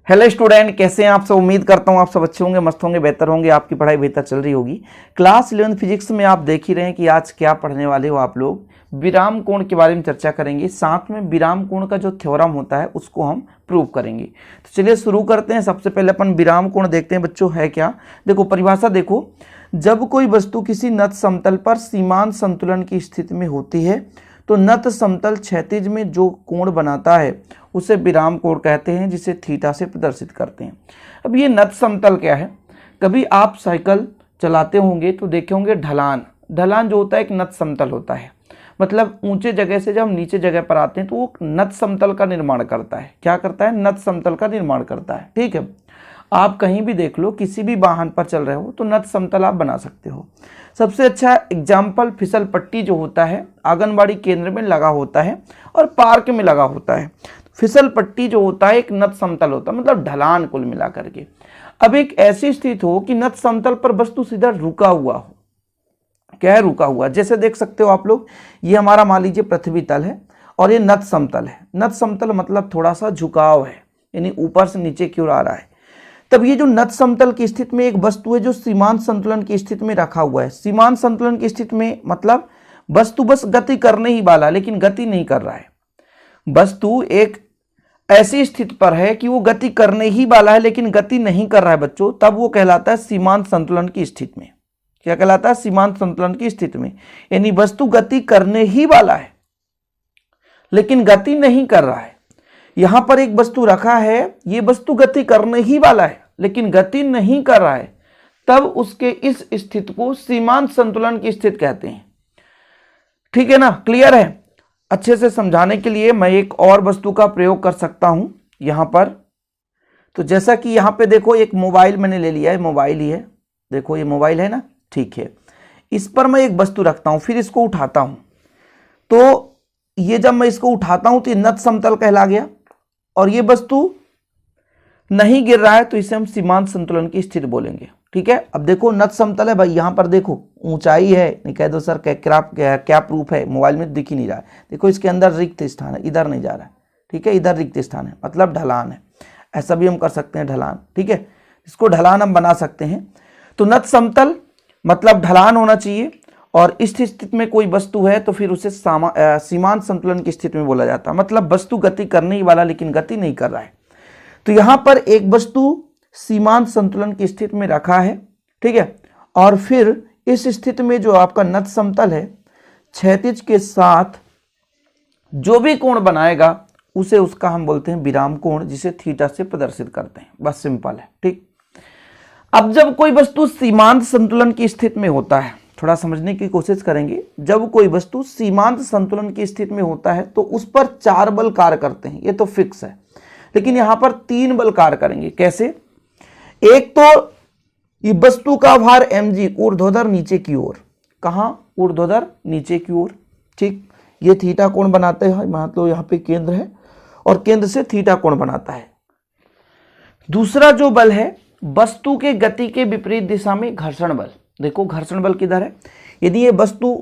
Hello student, कैसे हैं आप सब। उम्मीद करता हूं आप सब अच्छे होंगे, मस्त होंगे, बेहतर होंगे, आपकी पढ़ाई बेहतर चल रही होगी। क्लास 11 फिजिक्स में आप देख ही रहे हैं कि आज क्या पढ़ने वाले हो आप लोग। विराम कोण के बारे में चर्चा करेंगे, साथ में विराम कोण का जो थ्योरम होता है उसको हम प्रूव करेंगे। तो चलिए शुरू करते हैं। सबसे पहले अपन विराम कोण देखते हैं बच्चों है क्या। देखो परिभाषा देखो, जब कोई वस्तु किसी नत समतल पर सीमांत संतुलन की स्थिति में होती है तो नत समतल क्षैतिज में जो कोण बनाता है उसे विराम कोण कहते हैं, जिसे थीटा से प्रदर्शित करते हैं। अब ये नत समतल क्या है, कभी आप साइकिल चलाते होंगे तो देखे होंगे ढलान जो होता है एक नत समतल होता है। मतलब ऊंचे जगह से जब हम नीचे जगह पर आते हैं तो वो नत समतल का निर्माण करता है। क्या करता है? नत समतल का निर्माण करता है। ठीक है, आप कहीं भी देख लो, किसी भी वाहन पर चल रहे हो तो नत समतल आप बना सकते हो। सबसे अच्छा एग्जाम्पल फिसल पट्टी जो होता है आंगनबाड़ी केंद्र में लगा होता है और पार्क में लगा होता है। फिसल पट्टी जो होता है एक नत समतल होता है, मतलब ढलान कुल मिला करके। अब एक ऐसी स्थिति हो कि नत समतल पर वस्तु सीधा रुका हुआ हो। क्या है? रुका हुआ। जैसे देख सकते हो आप लोग, ये हमारा मान लीजिए पृथ्वी तल है और ये नत समतल है। नत समतल मतलब थोड़ा सा झुकाव है, यानी ऊपर से नीचे की ओर आ रहा है। तब ये जो नत समतल की स्थिति में एक वस्तु है जो सीमांत संतुलन की स्थिति में रखा हुआ है। सीमांत संतुलन की स्थिति में मतलब वस्तु बस गति करने ही वाला, लेकिन गति नहीं कर रहा है। वस्तु एक ऐसी स्थिति पर है कि वो गति करने ही वाला है लेकिन गति नहीं कर रहा है बच्चों, तब वो कहलाता है सीमांत संतुलन की स्थिति में। क्या कहलाता है? सीमांत संतुलन की स्थिति में। यानी वस्तु गति करने ही वाला है लेकिन गति नहीं कर रहा है। यहां पर एक वस्तु रखा है, ये वस्तु गति करने ही वाला है लेकिन गति नहीं कर रहा है, तब उसके इस स्थिति को सीमांत संतुलन की स्थिति कहते हैं। ठीक है ना? क्लियर है? अच्छे से समझाने के लिए मैं एक और वस्तु का प्रयोग कर सकता हूं यहां पर। तो जैसा कि यहां पे देखो, एक मोबाइल मैंने ले लिया है, मोबाइल ही है। देखो ये मोबाइल है ना, ठीक है। इस पर मैं एक वस्तु रखता हूं, फिर इसको उठाता हूं। तो ये जब मैं इसको उठाता हूं तो ये नत समतल कहला गया और ये वस्तु नहीं गिर रहा है तो इसे हम सीमांत संतुलन की स्थिति बोलेंगे। ठीक है, अब देखो नत समतल है भाई, यहां पर देखो ऊंचाई है। नहीं कह दो सर क्या प्रूफ है, मोबाइल में दिख ही नहीं रहा है। देखो इसके अंदर रिक्त स्थान है, इधर नहीं जा रहा है। ठीक है, इधर रिक्त स्थान है, मतलब ढलान है। ऐसा भी हम कर सकते हैं, ढलान। ठीक है, इसको ढलान हम बना सकते हैं। तो नत समतल मतलब ढलान होना चाहिए और इस स्थिति में कोई वस्तु है तो फिर उसे सीमांत संतुलन की स्थिति में बोला जाता है। मतलब वस्तु गति करने ही वाला लेकिन गति नहीं कर रहा है। तो यहां पर एक वस्तु सीमांत संतुलन की स्थिति में रखा है। ठीक है, और फिर इस स्थिति में जो आपका नत समतल है क्षैतिज के साथ जो भी कोण बनाएगा उसे उसका हम बोलते हैं विराम कोण, जिसे थीटा से प्रदर्शित करते हैं। बस सिंपल है। ठीक, अब जब कोई वस्तु सीमांत संतुलन की स्थिति में होता है, थोड़ा समझने की कोशिश करेंगे। जब कोई वस्तु सीमांत संतुलन की स्थिति में होता है तो उस पर 4 बल कार्य करते हैं, ये तो फिक्स है। लेकिन यहां पर 3 बल कार्य करेंगे। कैसे? एक तो ये वस्तु का भार mg ऊर्ध्वाधर नीचे की ओर। कहां? ऊर्ध्वाधर नीचे की ओर। ठीक, ये थीटा कोण बनाते हैं। मतलब यहां पे केंद्र है और केंद्र से थीटा कोण बनाता है। दूसरा जो बल है वस्तु के गति के विपरीत दिशा में घर्षण बल। देखो घर्षण बल किधर है। यदि ये वस्तु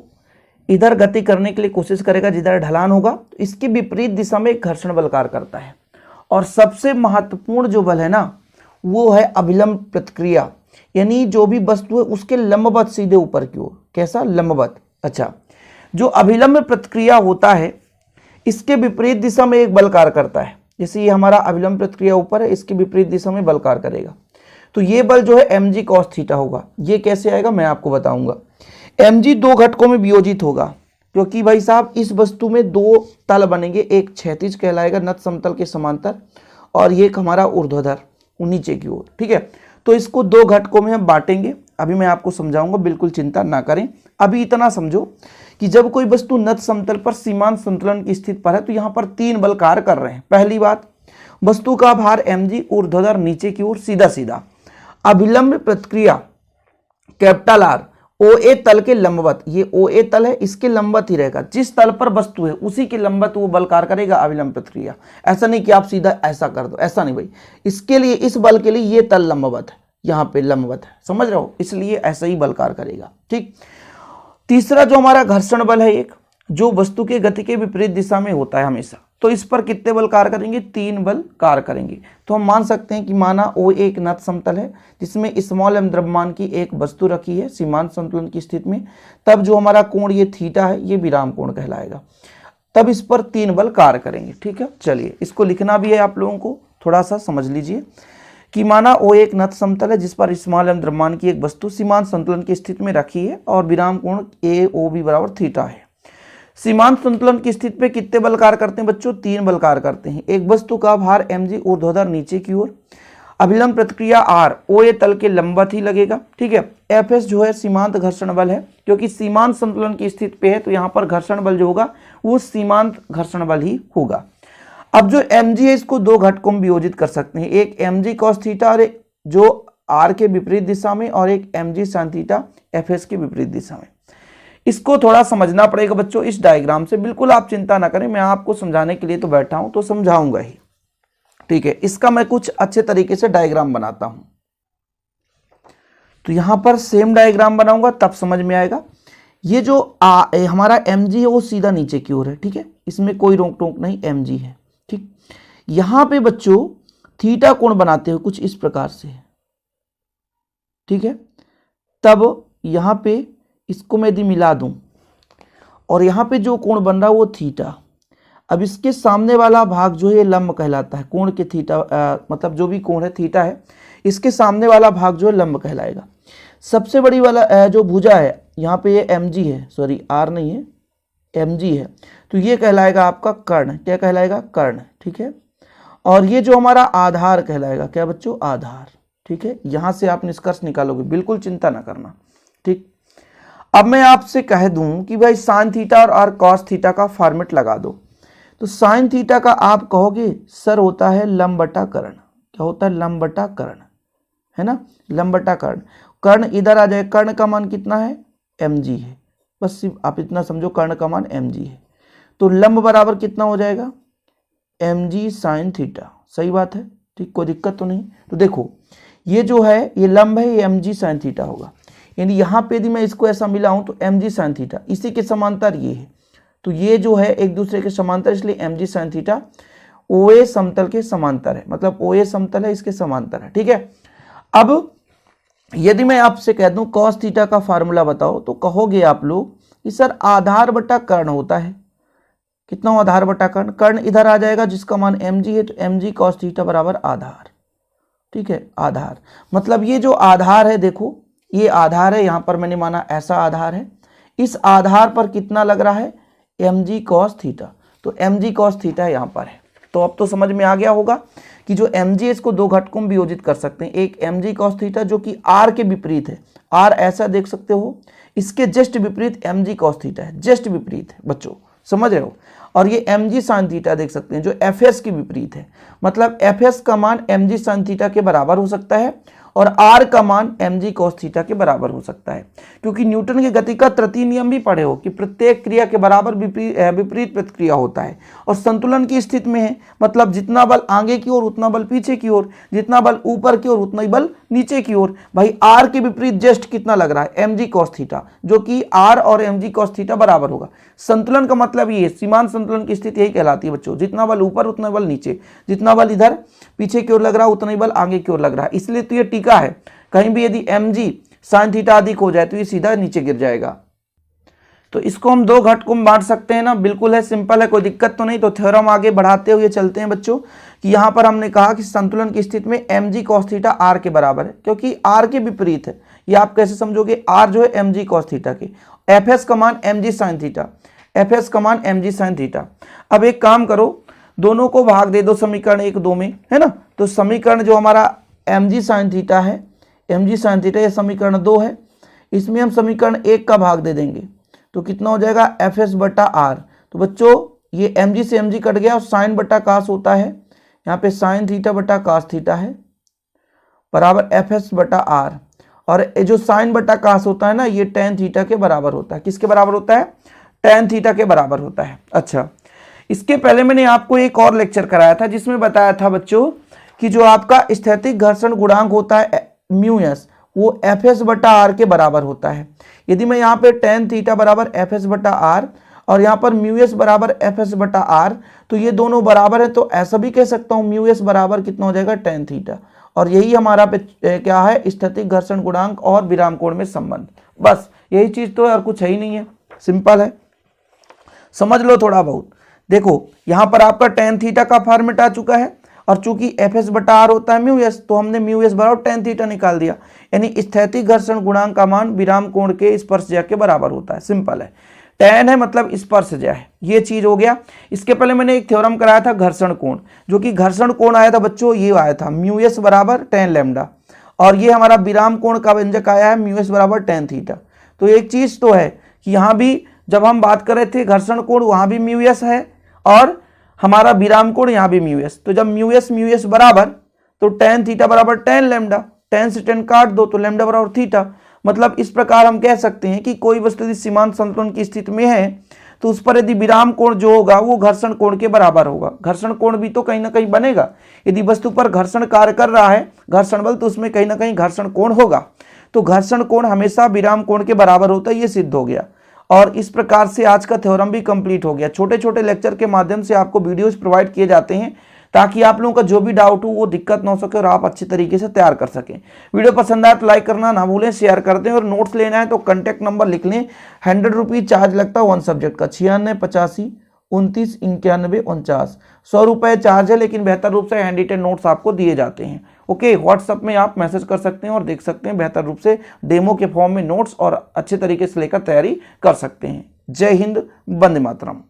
इधर गति करने के लिए कोशिश करेगा, जिधर ढलान होगा, तो इसके विपरीत दिशा में घर्षण बल कार्य करता है। और सबसे महत्वपूर्ण जो बल है ना, वो है अभिलंब प्रतिक्रिया। यानी जो भी वस्तु है उसके लंबवत सीधे ऊपर की ओर। कैसा? लंबवत। अच्छा, जो अभिलंब प्रतिक्रिया होता है इसके विपरीत दिशा में एक बल कार्य करता है। जैसे ये हमारा अभिलंब प्रतिक्रिया ऊपर है, इसके विपरीत दिशा में बल कार्य करेगा। तो ये बल जो है mg cos थीटा होगा। ये कैसे आएगा मैं आपको बताऊंगा। mg 2 घटकों में वियोजित होगा, क्योंकि भाई साहब इस वस्तु में 2 तल बनेंगे। एक क्षैतिज कहलाएगा नत समतल के समांतर और ये हमारा ऊर्ध्वाधर नीचे की ओर। ठीक है, तो इसको 2 घटकों में हम बांटेंगे। अभी मैं आपको समझाऊंगा, बिल्कुल चिंता ना करें। अभी इतना समझो कि जब कोई वस्तु नत समतल पर सीमांत संतुलन की स्थिति पर है तो यहां पर 3 बल कार्य कर रहे हैं। पहली बात, वस्तु का भार mg ऊर्ध्वाधर नीचे की ओर सीधा सीधा। अभिलंब प्रतिक्रिया कैपिटल R OA तल के लंबवत। ये OA तल है, इसके लंबवत ही रहेगा। जिस तल पर वस्तु है उसी के लंबवत वो बल कार्य करेगा, अभिलंब प्रतिक्रिया। ऐसा नहीं कि आप सीधा ऐसा कर दो, ऐसा नहीं भाई। इसके लिए, इस बल के लिए ये तल लंबवत है, यहाँ पे लंबवत है, समझ रहे हो, इसलिए ऐसा ही बल कार्य करेगा। ठीक, तीसरा जो हमारा घर्षण बल है, एक जो वस्तु के गति के विपरीत दिशा में होता है हमेशा। तो इस पर कितने बल कार्य करेंगे, 3 बल कार्य करेंगे। तो हम मान सकते हैं कि माना O एक नत समतल है जिसमें स्मॉल m द्रव्यमान की एक वस्तु रखी है सीमांत संतुलन की स्थिति में, तब जो हमारा कोण ये थीटा है ये विराम कोण कहलाएगा। तब इस पर 3 बल कार्य करेंगे। ठीक है, चलिए इसको लिखना भी है आप लोगों को, थोड़ा सा समझ लीजिए कि माना O एक नत समतल है जिस पर स्मॉल m द्रव्यमान की एक वस्तु सीमांत संतुलन की स्थिति में रखी है और विराम कोण AOB बराबर थीटा है। सीमांत संतुलन की स्थिति पे कितने बल कार्य करते हैं बच्चों, 3 बल कार्य करते हैं। एक वस्तु का भार mg ऊर्ध्वाधर नीचे की ओर, अभिलंब प्रतिक्रिया R OA तल के लंबवत ही लगेगा। ठीक है, Fs जो है सीमांत घर्षण बल है, क्योंकि सीमांत संतुलन की स्थिति पे है तो यहाँ पर घर्षण बल जो होगा वो सीमांत घर्षण बल ही होगा। अब जो mg है इसको 2 घटकों में वियोजित कर सकते हैं, एक mg cos थीटा और जो R के विपरीत दिशा में, और एक mg sin थीटा Fs के विपरीत दिशा में। इसको थोड़ा समझना पड़ेगा बच्चों इस डायग्राम से, बिल्कुल आप चिंता ना करें, मैं आपको समझाने के लिए तो बैठा हूं तो समझाऊंगा ही। ठीक है, इसका मैं कुछ अच्छे तरीके से डायग्राम बनाता हूं, तो यहां पर सेम डायग्राम बनाऊंगा तब समझ में आएगा। ये जो हमारा mg है वो सीधा नीचे की ओर है। ठीक है, इसमें कोई रोक टोक नहीं, mg है। ठीक, यहां पे बच्चों थीटा कोण बनाते हुए कुछ इस प्रकार से है। ठीक है, तब यहां पे इसको मैं यदि मिला दूं और यहाँ पे जो कोण बन रहा है वो थीटा, अब इसके सामने वाला भाग जो है लंब कहलाता है, कोण के थीटा मतलब जो भी कोण है थीटा है, इसके सामने वाला भाग जो है लंब कहलाएगा। सबसे बड़ी वाला जो भुजा है यहाँ पे ये mg है, सॉरी r नहीं है, mg है, तो ये कहलाएगा आपका कर्ण। क्या कहलाएगा, कर्ण। ठीक है, और ये जो हमारा आधार कहलाएगा, क्या बच्चों, आधार। ठीक है, यहां से आप निष्कर्ष निकालोगे, बिल्कुल चिंता ना करना। ठीक, अब मैं आपसे कह दूं कि भाई साइन थीटा और कॉस थीटा का फॉर्मेट लगा दो, तो साइन थीटा का आप कहोगे सर होता है लंब बटा कर्ण। क्या होता है, लंब बटा कर्ण, है ना, लंब बटा कर्ण। कर्ण इधर आ जाए, कर्ण का मान कितना है, mg है, बस सिर्फ आप इतना समझो कर्ण का मान mg है, तो लंब बराबर कितना हो जाएगा, mg साइन थीटा। सही बात है, ठीक, कोई दिक्कत तो नहीं। तो देखो ये जो है ये लंब है, ये mg साइन थीटा होगा, यानी यहाँ पे यदि मैं इसको ऐसा मिलाऊं तो mg साइन थीटा, इसी के समांतर ये है, तो ये जो है एक दूसरे के समांतर, इसलिए mg साइन थीटा OA समतल के समांतर है, मतलब OA समतल है इसके समांतर है। ठीक है, अब यदि मैं आपसे कह दूं cos थीटा का फार्मूला बताओ, तो कहोगे आप लोग कि सर आधार बटा कर्ण होता है। कितना आधार बटा कर्ण, कर्ण इधर आ जाएगा जिसका मान mg है, तो mg cos थीटा बराबर आधार। ठीक है, आधार मतलब ये जो आधार है, देखो ये आधार है, यहां पर मैंने माना ऐसा आधार है, इस आधार पर कितना लग रहा है, mg cos थीटा, तो mg cos थीटा यहां पर है। तो अब तो समझ में आ गया होगा कि जो mg है इसको 2 घटकों में वियोजित कर सकते हैं, एक mg cos थीटा जो कि r के विपरीत है, r ऐसा देख सकते हो, इसके जस्ट विपरीत mg cos थीटा है, जस्ट विपरीत है बच्चों, समझ रहे हो। और ये mg sin थीटा देख सकते हैं जो fs के विपरीत है, मतलब fs का मान mg sin थीटा के बराबर हो सकता है और r का मान mg cos थीटा के बराबर हो सकता है, क्योंकि न्यूटन के गति का तृतीय नियम भी पढ़े हो कि प्रत्येक क्रिया के बराबर विपरीत प्रतिक्रिया होता है, और संतुलन की स्थिति में है, मतलब जितना बल आगे की ओर उतना बल पीछे की ओर, जितना बल ऊपर की ओर उतना ही बल नीचे की ओर। भाई r के विपरीत जस्ट कितना लग रहा है, mg cos थीटा, जो कि r और mg cos थीटा बराबर होगा। संतुलन का मतलब ये है, सीमांत संतुलन की स्थिति यही कहलाती है बच्चों, जितना बल ऊपर उतना बल नीचे, जितना बल इधर पीछे की ओर लग रहा है उतना ही बल आगे की ओर लग रहा है। इसलिए तो ये टीका है, कहीं भी यदि mg sin थीटा अधिक हो जाए तो ये सीधा नीचे गिर जाएगा। तो इसको हम 2 घटकों में बांट सकते हैं ना, बिल्कुल है, सिंपल है, कोई दिक्कत तो नहीं। तो थ्योरम आगे बढ़ाते हुए चलते हैं बच्चों कि यहाँ पर हमने कहा कि संतुलन की स्थिति में mg cos थीटा r के बराबर है, क्योंकि r के विपरीत है। ये आप कैसे समझोगे, r जो है mg cos थीटा के, fs का मान mg sin थीटा, fs का मान mg sin थीटा। अब एक काम करो, दोनों को भाग दे दो समीकरण 1 2 में, है ना। तो समीकरण जो हमारा mg sin थीटा है, mg sin थीटा, ये समीकरण 2 है, इसमें हम समीकरण 1 का भाग दे देंगे तो कितना हो जाएगा, fs बटा r। तो बच्चों ये mg से mg कट गया और साइन बटा कास होता है, यहाँ पे साइन थीटा बटा कास थीटा है बराबर fs बटा r, और जो साइन बटा कास होता है ना, ये tan थीटा के बराबर होता है। किसके बराबर होता है, tan थीटा के बराबर होता है। अच्छा, इसके पहले मैंने आपको एक और लेक्चर कराया था जिसमें बताया था बच्चों कि जो आपका स्थैतिक घर्षण गुणांक होता है μs, वो fs बटा r के बराबर होता है। यदि मैं यहाँ पे tan थीटा बराबर fs बटा r और यहाँ पर म्यू एस बराबर एफ एस बटा आर, तो ये दोनों बराबर है, तो ऐसा भी कह सकता हूँ म्यू एस बराबर कितना हो जाएगा tan थीटा। और यही हमारा क्या है, स्थैतिक घर्षण गुणांक और विराम कोण में संबंध। बस यही चीज तो है और कुछ है ही नहीं है, सिंपल है, समझ लो थोड़ा बहुत। देखो यहाँ पर आपका tan थीटा का फॉर्मेट आ चुका है, और चूंकि एफ एस बटा आर होता है म्यू एस, तो हमने म्यू एस बराबर tan थीटा निकाल दिया, यानी स्थैतिक घर्षण गुणांक का मान विराम कोण के स्पर्शज्या के बराबर होता है। सिंपल है, tan है मतलब स्पर्शज्या है, ये चीज हो गया। इसके पहले मैंने एक थ्योरम कराया था घर्षण कोण, जो कि घर्षण कोण आया था बच्चों, ये आया था म्यू एस बराबर tan लैम्डा, और ये हमारा विराम कोण का व्यंजक आया है म्यू एस बराबर tan थीटा। तो एक चीज तो है कि यहाँ भी जब हम बात कर रहे थे घर्षण कोण, वहां भी म्यू एस है, और हमारा विराम कोण यहाँ भी म्यू एस। तो जब म्यू एस बराबर, तो tan थीटा बराबर tan लैम्डा, tan से tan काट दो तो लैम्डा बराबर थीटा। मतलब इस प्रकार हम कह सकते हैं कि कोई वस्तु यदि सीमांत संतुलन की स्थिति में है, तो उस पर यदि विराम कोण जो होगा वो घर्षण कोण के बराबर होगा। घर्षण कोण भी तो कहीं ना कहीं बनेगा, यदि वस्तु पर घर्षण कार्य कर रहा है घर्षण बल, तो उसमें कहीं ना कहीं घर्षण कोण होगा। तो घर्षण कोण हमेशा विराम कोण के बराबर होता है, ये सिद्ध हो गया। और इस प्रकार से आज का थ्योरम भी कंप्लीट हो गया। छोटे छोटे लेक्चर के माध्यम से आपको वीडियोस प्रोवाइड किए जाते हैं, ताकि आप लोगों का जो भी डाउट हो वो दिक्कत ना हो सके और आप अच्छी तरीके से तैयार कर सकें। वीडियो पसंद आए तो लाइक करना ना भूलें, शेयर कर दें, और नोट्स लेना है तो कॉन्टैक्ट नंबर लिख लें। 100 रुपीज चार्ज लगता है 1 सब्जेक्ट का, 96 85 29 91 49। 100 रुपये चार्ज है, लेकिन बेहतर रूप से हैंड रिटेन नोट्स आपको दिए जाते हैं। ओके, व्हाट्सअप में आप मैसेज कर सकते हैं और देख सकते हैं बेहतर रूप से डेमो के फॉर्म में नोट्स, और अच्छे तरीके से लेकर तैयारी कर सकते हैं। जय हिंद, वंदे मातरम।